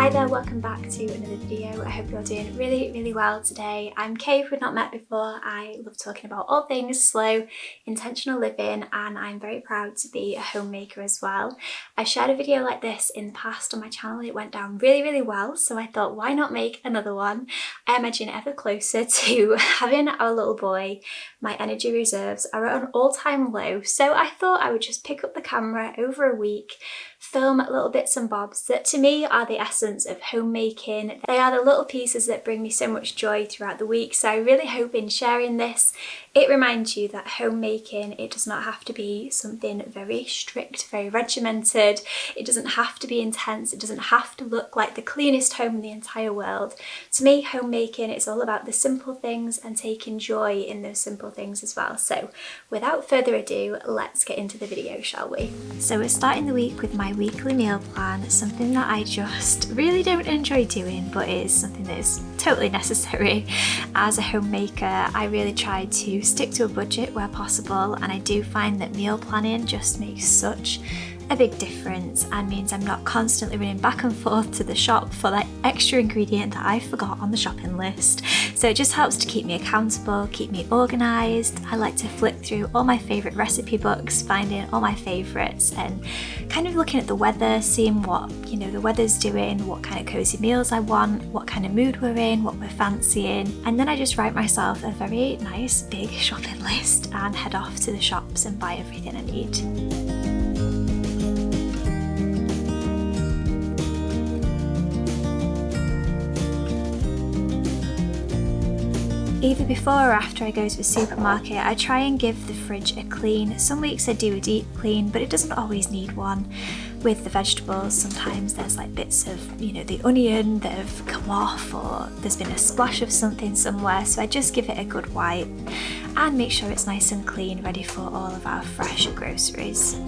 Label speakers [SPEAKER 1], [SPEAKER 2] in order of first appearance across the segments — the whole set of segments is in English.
[SPEAKER 1] Hi there, welcome back to another video. I hope you're doing really well today. I'm Kay, if we've not met before. I love talking about all things slow, intentional living, and I'm very proud to be a homemaker as well. I've shared a video like this in the past on my channel. It went down really well, so I thought why not make another one. I imagine ever closer to having our little boy. My energy reserves are at an all-time low, so I thought I would just pick up the camera over a week, film little bits and bobs that to me are the essence of homemaking. They are the little pieces that bring me so much joy throughout the week, so I really hope in sharing this it reminds you that homemaking, it does not have to be something very strict, very regimented. It doesn't have to be intense. It doesn't have to look like the cleanest home in the entire world. To me, homemaking, it's all about the simple things and taking joy in those simple things as well. So without further ado, let's get into the video, shall we? So we're starting the week with my weekly meal plan, something that I just really don't enjoy doing, but it is something that is totally necessary. As a homemaker, I really try to stick to a budget where possible, and I do find that meal planning just makes such a big difference and means I'm not constantly running back and forth to the shop for that extra ingredient that I forgot on the shopping list. So it just helps to keep me accountable, keep me organised. I like to flick through all my favourite recipe books, finding all my favourites and kind of looking at the weather, seeing what, the weather's doing, what kind of cosy meals I want, what kind of mood we're in, what we're fancying. And then I just write myself a very nice big shopping list and head off to the shops and buy everything I need. Either before or after I go to the supermarket, I try and give the fridge a clean. Some weeks I do a deep clean, but it doesn't always need one. With the vegetables, sometimes there's like bits of, the onion that have come off, or there's been a splash of something somewhere, so I just give it a good wipe and make sure it's nice and clean, ready for all of our fresh groceries.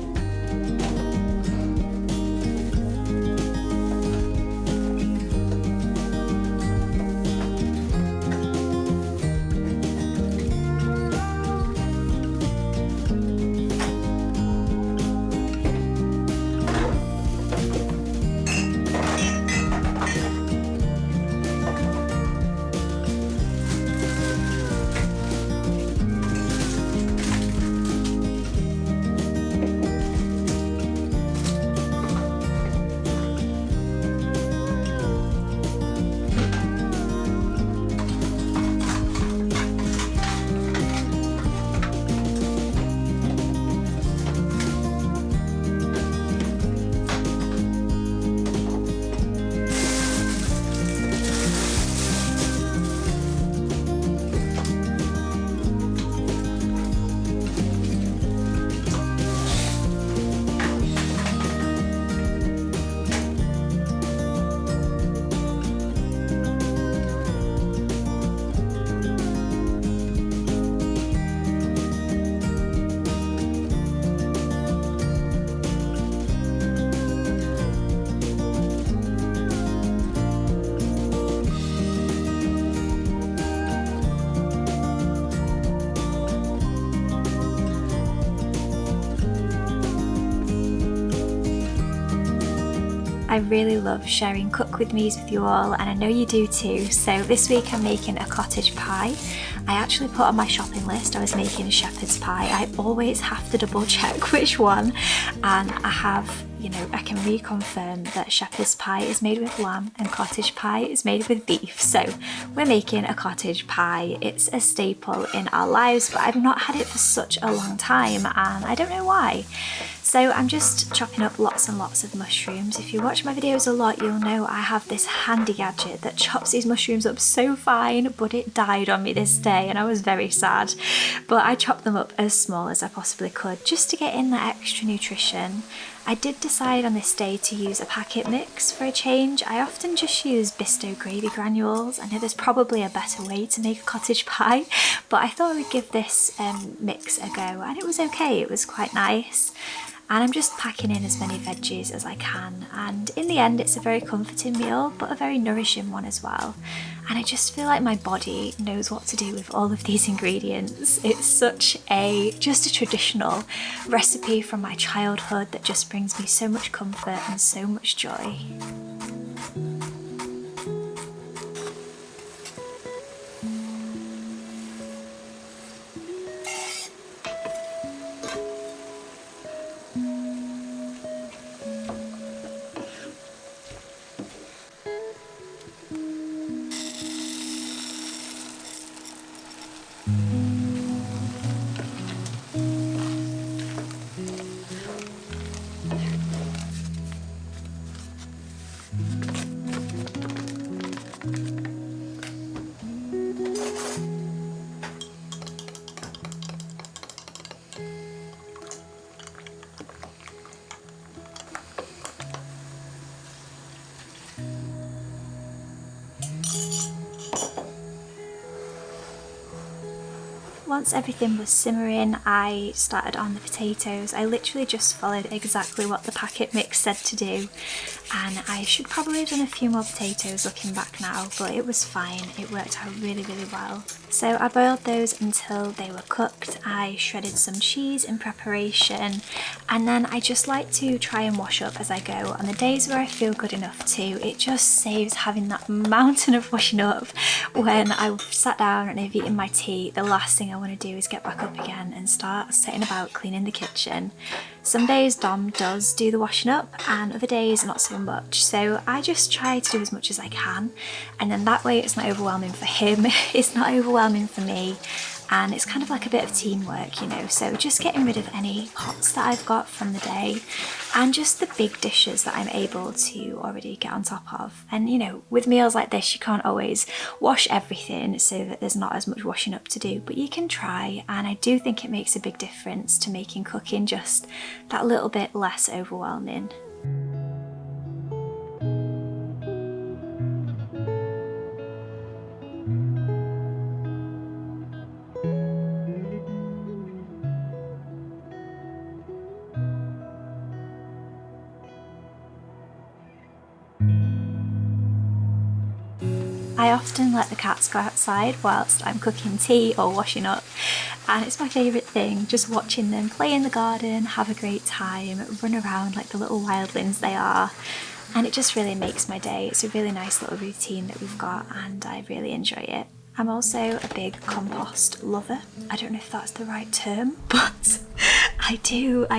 [SPEAKER 1] I really love sharing cook with me's with you all, and I know you do too. So this week I'm making a cottage pie. I actually put on my shopping list I was making a shepherd's pie. I always have to double check which one, and I have, I can reconfirm that shepherd's pie is made with lamb and cottage pie is made with beef. So we're making a cottage pie. It's a staple in our lives, but I've not had it for such a long time and I don't know why. So I'm just chopping up lots and lots of mushrooms. If you watch my videos a lot, you'll know I have this handy gadget that chops these mushrooms up so fine, but it died on me this day and I was very sad. But I chopped them up as small as I possibly could just to get in that extra nutrition. I did decide on this day to use a packet mix for a change. I often just use Bisto gravy granules. I know there's probably a better way to make a cottage pie, but I thought I would give this mix a go, and it was okay. It was quite nice. And I'm just packing in as many veggies as I can, and in the end it's a very comforting meal but a very nourishing one as well. And I just feel like my body knows what to do with all of these ingredients. It's such just a traditional recipe from my childhood that just brings me so much comfort and so much joy. once everything was simmering, I started on the potatoes. I literally just followed exactly what the packet mix said to do, and I should probably have done a few more potatoes looking back now, but it was fine. It worked out really, really well. So I boiled those until they were cooked. I shredded some cheese in preparation, and then I just like to try and wash up as I go. On the days where I feel good enough to, it just saves having that mountain of washing up. When I've sat down and I've eaten my tea, the last thing I want to do is get back up again and start setting about cleaning the kitchen. Some days Dom does do the washing up and other days not so much, so I just try to do as much as I can, and then that way it's not overwhelming for him, it's not overwhelming for me, and it's kind of like a bit of teamwork, you know. So just getting rid of any pots that I've got from the day and just the big dishes that I'm able to already get on top of. And you know, with meals like this you can't always wash everything so that there's not as much washing up to do, but you can try, and I do think it makes a big difference to making cooking just that little bit less overwhelming. I often let the cats go outside whilst I'm cooking tea or washing up, and it's my favourite thing, just watching them play in the garden, have a great time, run around like the little wildlings they are, and it just really makes my day. It's a really nice little routine that we've got and I really enjoy it. I'm also a big compost lover. I don't know if that's the right term, but I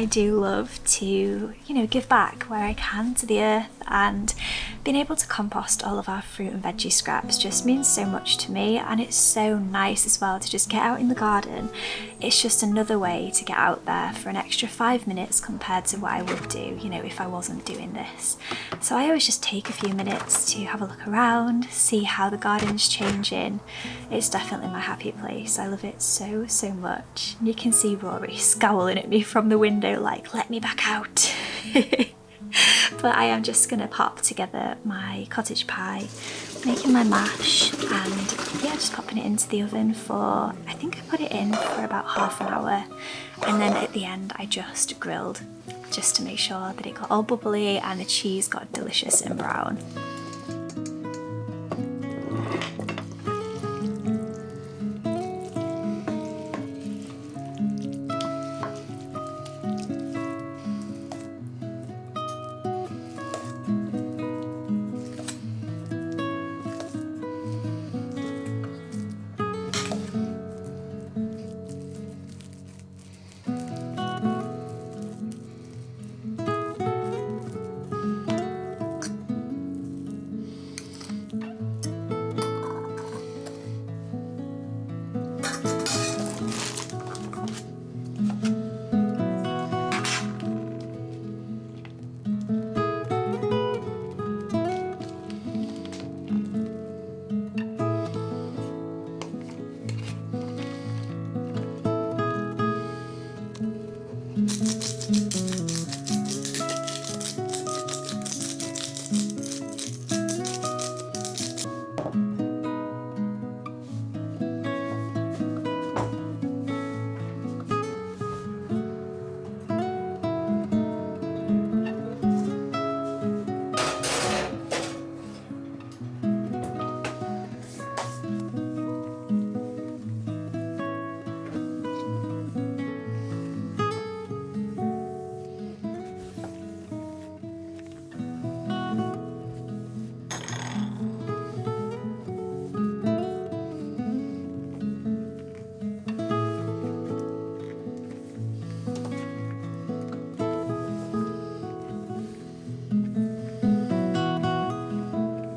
[SPEAKER 1] do love to, you know, give back where I can to the earth, and being able to compost all of our fruit and veggie scraps just means so much to me, and it's so nice as well to just get out in the garden. It's just another way to get out there for an extra 5 minutes compared to what I would do, you know, if I wasn't doing this. So I always just take a few minutes to have a look around, see how the garden's changing. It's definitely my happy place. I love it so, so much. And you can see Rory scowling at me from the window like, let me back out. But I am just gonna pop together my cottage pie, making my mash, and yeah, just popping it into the oven for, I think I put it in for about half an hour, and then at the end I just grilled, just to make sure that it got all bubbly and the cheese got delicious and brown.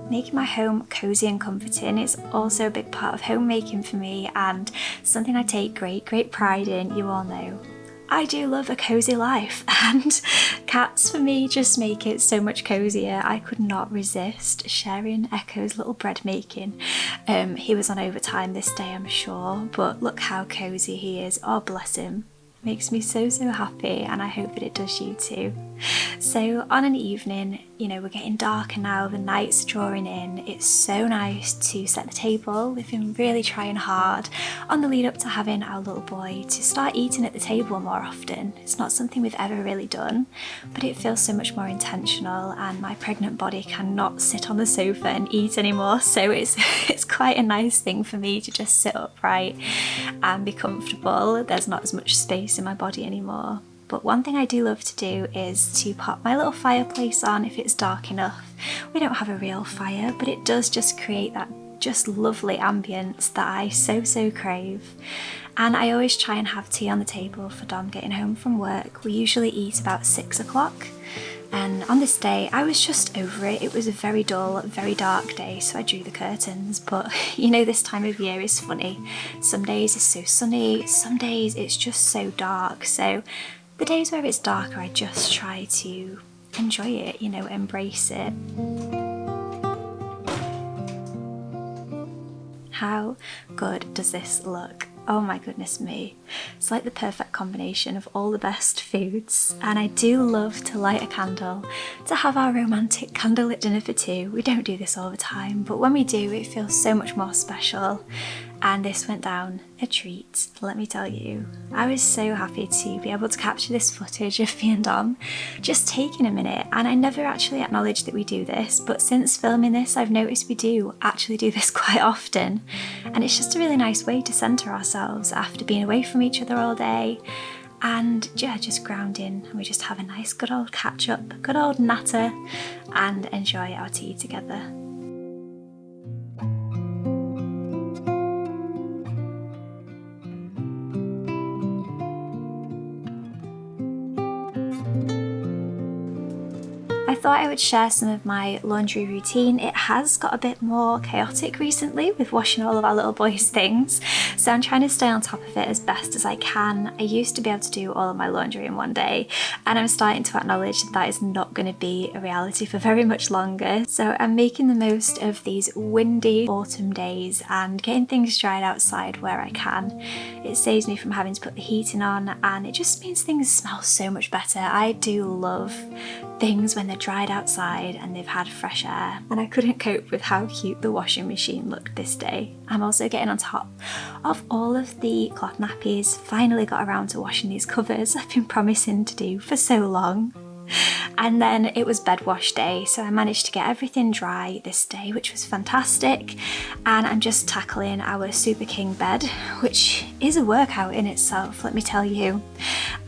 [SPEAKER 1] Making my home cosy and comforting is also a big part of homemaking for me, and something I take great pride in. You all know I do love a cosy life, and cats for me just make it so much cozier. I could not resist sharing Echo's little bread making. He was on overtime this day, I'm sure, but look how cozy he is. Oh, bless him. makes me so happy, and I hope that it does you too. So on an evening, you know, we're getting darker now, the night's drawing in, it's so nice to set the table. We've been really trying hard on the lead up to having our little boy to start eating at the table more often. It's not something we've ever really done, but it feels so much more intentional, and my pregnant body cannot sit on the sofa and eat anymore, so it's quite a nice thing for me to just sit upright and be comfortable. There's not as much space in my body anymore. But one thing I do love to do is to pop my little fireplace on if it's dark enough. We don't have a real fire, but it does just create that just lovely ambience that I so crave. And I always try and have tea on the table for Dom getting home from work. We usually eat about 6 o'clock. And on this day, I was just over it. It was a very dull, very dark day, so I drew the curtains. But you know, this time of year is funny. Some days it's so sunny, some days it's just so dark. So the days where it's darker, I just try to enjoy it, you know, embrace it. How good does this look? Oh my goodness me. It's like the perfect combination of all the best foods, and I do love to light a candle, to have our romantic candlelit dinner for two. We don't do this all the time, but when we do, it feels so much more special. And this went down a treat, let me tell you. I was so happy to be able to capture this footage of me and Dom just taking a minute, and I never actually acknowledged that we do this, but since filming this I've noticed we do actually do this quite often, and it's just a really nice way to centre ourselves after being away from each other all day, and yeah, just grounding, and we just have a nice good old catch up, good old natter, and enjoy our tea together. I thought I would share some of my laundry routine. It has got a bit more chaotic recently with washing all of our little boys' things, so I'm trying to stay on top of it as best as I can. I used to be able to do all of my laundry in one day, and I'm starting to acknowledge that that is not going to be a reality for very much longer. So I'm making the most of these windy autumn days and getting things dried outside where I can. It saves me from having to put the heating on, and it just means things smell so much better. I do love things when they're dried outside and they've had fresh air, and I couldn't cope with how cute the washing machine looked this day. I'm also getting on top of all of the cloth nappies. Finally got around to washing these covers I've been promising to do for so long. And then it was bed wash day, so I managed to get everything dry this day, which was fantastic. And I'm just tackling our Super King bed, which is a workout in itself, let me tell you.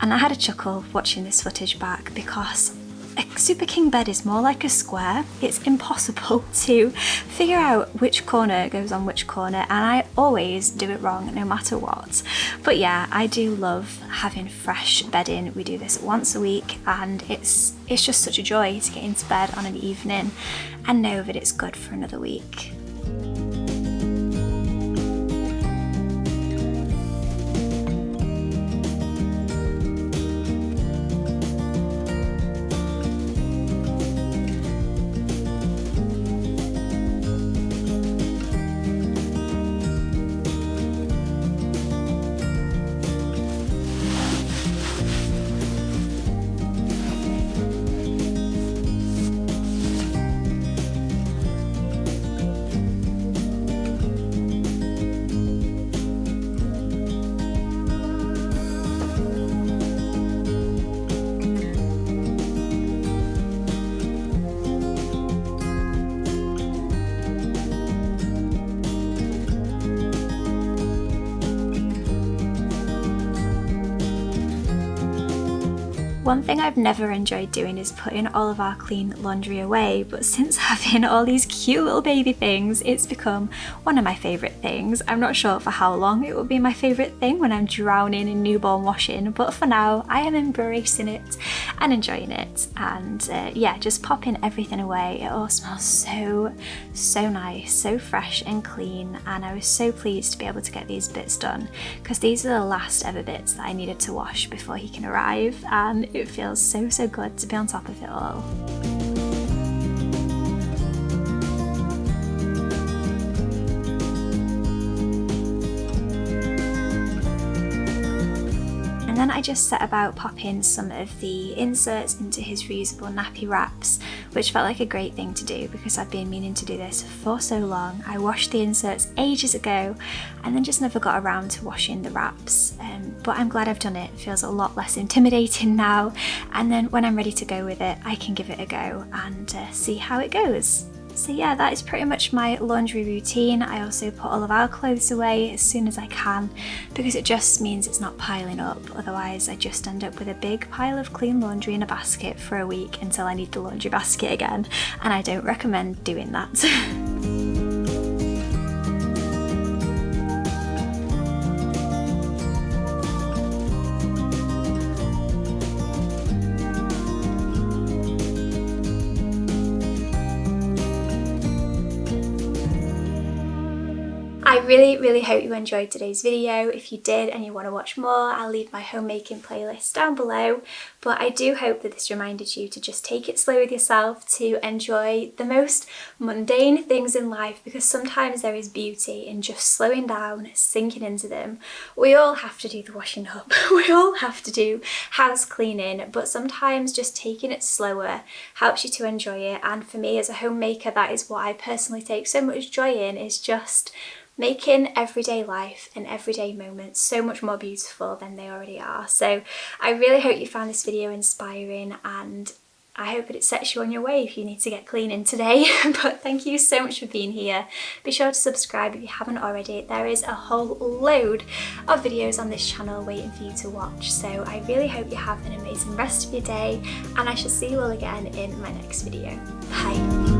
[SPEAKER 1] And I had a chuckle watching this footage back because a Super King bed is more like a square. It's impossible to figure out which corner goes on which corner, and I always do it wrong no matter what. But yeah, I do love having fresh bedding. We do this once a week, and it's just such a joy to get into bed on an evening and know that it's good for another week. One thing I've never enjoyed doing is putting all of our clean laundry away, but since having all these cute little baby things, it's become one of my favourite things. I'm not sure for how long it will be my favourite thing when I'm drowning in newborn washing, but for now I am embracing it and enjoying it, and yeah, just popping everything away. It all smells so nice, so fresh and clean, and I was so pleased to be able to get these bits done because these are the last ever bits that I needed to wash before he can arrive, and it feels so good to be on top of it all. And then then I just set about popping some of the inserts into his reusable nappy wraps, which felt like a great thing to do because I've been meaning to do this for so long. I washed the inserts ages ago and then just never got around to washing the wraps, but I'm glad I've done it. It feels a lot less intimidating now, and then when I'm ready to go with it I can give it a go and see how it goes. So yeah, that is pretty much my laundry routine. I also put all of our clothes away as soon as I can because it just means it's not piling up. Otherwise I just end up with a big pile of clean laundry in a basket for a week until I need the laundry basket again, and I don't recommend doing that. I really hope you enjoyed today's video. If you did and you want to watch more, I'll leave my homemaking playlist down below. But I do hope that this reminded you to just take it slow with yourself, to enjoy the most mundane things in life, because sometimes there is beauty in just slowing down, sinking into them. We all have to do the washing up, we all have to do house cleaning, but sometimes just taking it slower helps you to enjoy it. And for me as a homemaker, that is what I personally take so much joy in, is just making everyday life and everyday moments so much more beautiful than they already are. So I really hope you found this video inspiring, and I hope that it sets you on your way if you need to get cleaning today. But thank you so much for being here. Be sure to subscribe if you haven't already. There is a whole load of videos on this channel waiting for you to watch. So I really hope you have an amazing rest of your day, and I shall see you all again in my next video. Bye.